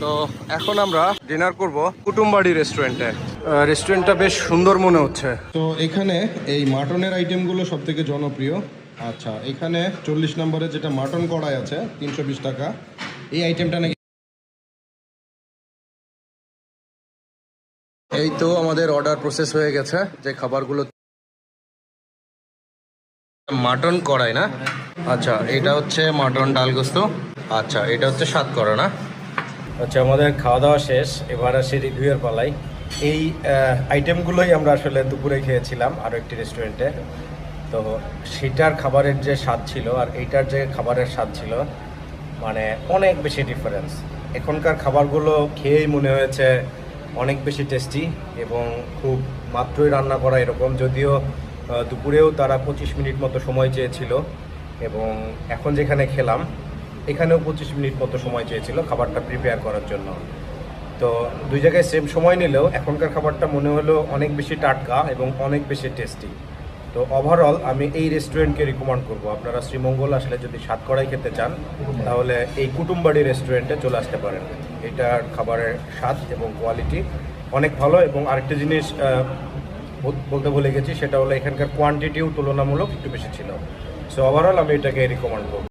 তো এখন আমরা ডিনার করব কুটুমবাড়ি রেস্টুরেন্টে। রেস্টুরেন্টটা বেশ সুন্দর মনে হচ্ছে। তো এখানে এই মাটনের আইটেমগুলো সব থেকে জনপ্রিয়। আচ্ছা, এখানে 40 নম্বরে যেটা মাটন কড়াই আছে 320 টাকা। এই আইটেমটা নাকি এই তো আমাদের অর্ডার প্রসেস হয়ে গেছে। যে খাবারগুলো মাটন কড়াই না, আচ্ছা এটা হচ্ছে মাটন ডালগোস্ত, আচ্ছা এটা হচ্ছে সাতকরা না। আচ্ছা, আমাদের খাওয়া দাওয়া শেষ, এবার আসে রিভিউয়ের পালাই। এই আইটেমগুলোই আমরা আসলে দুপুরে খেয়েছিলাম আরও একটি রেস্টুরেন্টে। তো সেটার খাবারের যে স্বাদ ছিল আর এইটার যে খাবারের স্বাদ ছিল, মানে অনেক বেশি ডিফারেন্স। এখনকার খাবারগুলো খেয়েই মনে হয়েছে অনেক বেশি টেস্টি এবং খুব মাত্রই রান্না করা এরকম। যদিও দুপুরেও তারা 25 মিনিট মতো সময় চেয়েছিল এবং এখন যেখানে খেলাম এখানেও 25 মিনিট মতো সময় চেয়েছিল খাবারটা প্রিপেয়ার করার জন্য। তো দুই জায়গায় সেম সময় নিলেও এখনকার খাবারটা মনে হলো অনেক বেশি টাটকা এবং অনেক বেশি টেস্টি। তো ওভারঅল আমি এই রেস্টুরেন্টকে রিকমেন্ড করব। আপনারা শ্রীমঙ্গল আসলে যদি সাতকড়াই খেতে চান তাহলে এই কুটুমবাড়ি রেস্টুরেন্টে চলে আসতে পারেন। এটার খাবারের স্বাদ এবং কোয়ালিটি অনেক ভালো। এবং আরেকটা জিনিস বলতে ভুলে গেছি, সেটা হলো এখানকার কোয়ান্টিটিও তুলনামূলক একটু বেশি ছিল। সো ওভারঅল আমি এটাকে রিকমেন্ড করব।